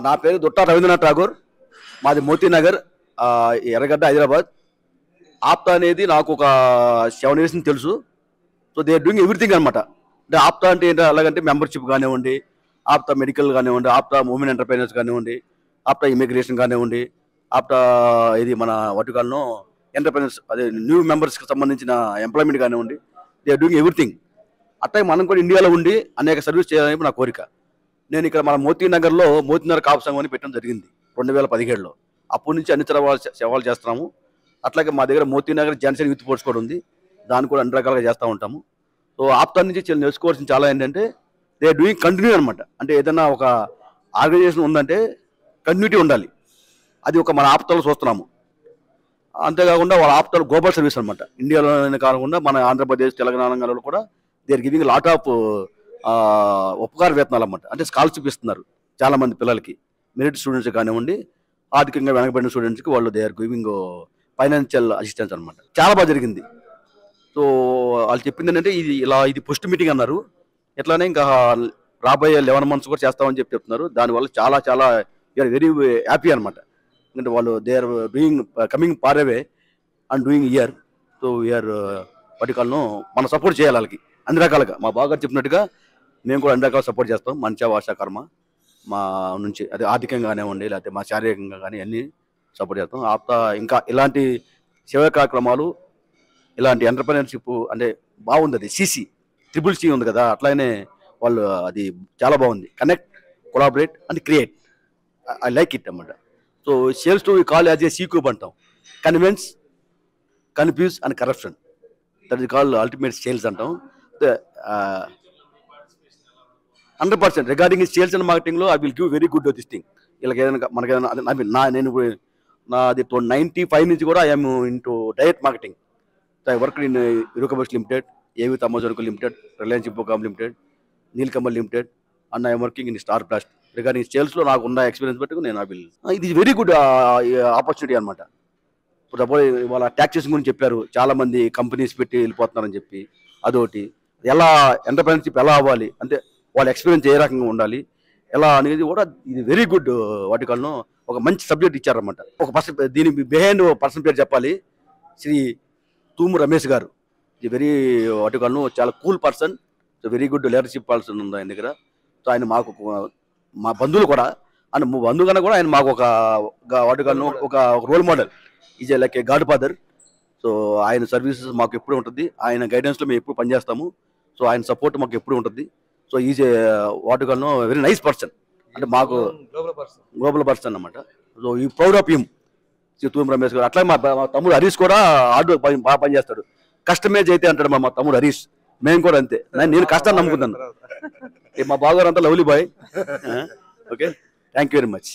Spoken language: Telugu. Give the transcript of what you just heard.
నా పేరు దుట్టా రవీంద్రనాథ్ ఠాగూర్. మాది మోతీనగర్, ఎర్రగడ్డ, హైదరాబాద్. ఆప్తా అనేది నాకు ఒక 7 years నుంచి తెలుసు. So they are doing everything అనమాట. అంటే ఆప్తా అంటే ఏంటో అలాగంటే మెంబర్షిప్ కానివ్వండి, ఆప్తా మెడికల్ కానివ్వండి, ఆప్తా ఉమెన్ ఎంటర్ప్రైనర్స్ కానివ్వండి, ఆప్తా ఇమిగ్రేషన్ కానివ్వండి, ఆప్తా ఇది మన వాటికాలను ఎంటర్ప్రైనర్స్ అదే న్యూ మెంబర్స్కి సంబంధించిన ఎంప్లాయ్మెంట్ కానివ్వండి, దే ఆర్ డూయింగ్ ఎవ్రీథింగ్. అట్లా మనం కూడా ఇండియాలో ఉండి అనేక సర్వీస్ చేయాలని నా కోరిక. నేను ఇక్కడ మన మోతీనగర్లో మోతీనగర్ కాపు సంఘం అని పెట్టడం జరిగింది 2017లో. అప్పటి నుంచి అన్ని సేవలు చేస్తున్నాము. అట్లాగే మా దగ్గర మోతీనగర్ జనసేన యూత్ ఫోర్స్ కూడా ఉంది. దాన్ని కూడా అన్ని రకాలుగా చేస్తూ ఉంటాము. సో ఆప్తా నుంచి నేర్చుకోవాల్సిన చాలా ఏంటంటే దే ఆర్ డూయింగ్ కంటిన్యూ అనమాట. అంటే ఏదైనా ఒక ఆర్గనైజేషన్ ఉందంటే కంటిన్యూటీ ఉండాలి. అది ఒక మన ఆప్తాలో చూస్తున్నాము. అంతేకాకుండా వాళ్ళ ఆప్తాలు గ్లోబల్ సర్వీస్ అనమాట. ఇండియాలోనే కాకుండా మన ఆంధ్రప్రదేశ్, తెలంగాణలో కూడా they are giving lot of ఉపకార వేతనాలు అన్నమాట. అంటే స్కాలర్షిప్ ఇస్తున్నారు చాలా మంది పిల్లలకి, మెరిట్ స్టూడెంట్స్ కానివ్వండి, ఆర్థికంగా వెనకబడిన స్టూడెంట్స్కి వాళ్ళు they are giving financial assistance అనమాట. చాలా బాగా జరిగింది. సో వాళ్ళు చెప్పింది ఏంటంటే ఇది పోస్ట్ మీటింగ్ అన్నారు. ఎట్లానే ఇంకా రాబోయే 11 months కూడా చేస్తామని చెప్తున్నారు. దానివల్ల చాలా చాలా వీఆర్ వెరీ హ్యాపీ అనమాట. ఎందుకంటే వాళ్ళు they are doing coming far away and doing year. So we are వాటికాలను మనం సపోర్ట్ చేయాలి వాళ్ళకి అన్ని రకాలుగా. మా బాగా చెప్పినట్టుగా మేము కూడా అన్ని రకాల సపోర్ట్ చేస్తాం. మంచి భాషా కర్మ మా నుంచి అది ఆర్థికంగా కానివ్వండి, లేకపోతే మా శారీరకంగా కానీ అన్నీ సపోర్ట్ చేస్తాం. ఆప్తా ఇంకా ఇలాంటి సేవా కార్యక్రమాలు, ఇలాంటి ఎంటర్ప్రెన్యూర్షిప్ అంటే బాగుంది. అది CC ఉంది కదా, అట్లానే వాళ్ళు అది చాలా బాగుంది. Connect, collaborate and create. I like it అన్నమాట. So sales to call as a C cube అంటాం. Convince, confuse and corruption, that is call ultimate sales అంటాం. 100% రిగార్డింగ్ సేల్స్ అండ్ మార్కెటింగ్లో I will give very good this thing. వీళ్ళకి ఏదైనా మనకేదైనా నేను నాది 95 నుంచి కూడా I'm into direct marketing. I work in Eureka Forbes limited, ఏవిత్ Amazon limited, Reliance Infocomm limited, Nilkamal limited and I'm working in star blast. Regarding సేల్స్లో నాకు ఉన్న ఎక్స్పీరియన్స్ బట్టి నేను ఇది వెరీ గుడ్ ఆపర్చునిటీ అనమాట. సపోజ్ వాళ్ళ ట్యాక్సెస్ గురించి చెప్పారు, చాలా మంది కంపెనీస్ పెట్టి వెళ్ళిపోతున్నారని చెప్పి. అదొకటి, ఎలా ఎంటర్ప్రెన్యూర్షిప్ ఎలా అవ్వాలి అంటే వాళ్ళ ఎక్స్పీరియన్స్ ఏ రకంగా ఉండాలి ఎలా అనేది కూడా ఇది వెరీ గుడ్. వాటికల్ను ఒక మంచి సబ్జెక్ట్ ఇచ్చారన్నమాట. ఒక పర్సన్, దీని బిహైండ్ పర్సన్ పేరు చెప్పాలి, శ్రీ తూము రమేష్ గారు. ఇది వెరీ వాటికల్ను చాలా cool person. So very good leadership person ఉంది ఆయన దగ్గర. సో ఆయన మాకు మా బంధువులు కూడా, అండ్ బంధువు కన్నా కూడా ఆయన మాకు ఒక వాటికల్ను ఒక role model. Is like a godfather. So ఆయన సర్వీసెస్ మాకు ఎప్పుడు ఉంటుంది, ఆయన గైడెన్స్లో మేము ఎప్పుడు పనిచేస్తాము. సో ఆయన సపోర్ట్ మాకు ఎప్పుడు ఉంటుంది. సో ఈజ్ ఏ వాటికల్ను వెరీ నైస్ పర్సన్. అంటే మాకు గ్లోబల్ పర్సన్ అన్నమాట. సో ఈ proud of him Shri Tumu Ramesh గారు. అట్లా మా తమ్ముడు హరీష్ కూడా హార్డ్ బాగా పనిచేస్తాడు. కస్టమైజ్ అయితే అంటాడు మా తమ్ముడు హరీష్. మేము కూడా అంతే. నేను కష్టాన్ని నమ్ముకున్నాను. మా బావగారు అంతా lovely bye. Okay, thank you very much.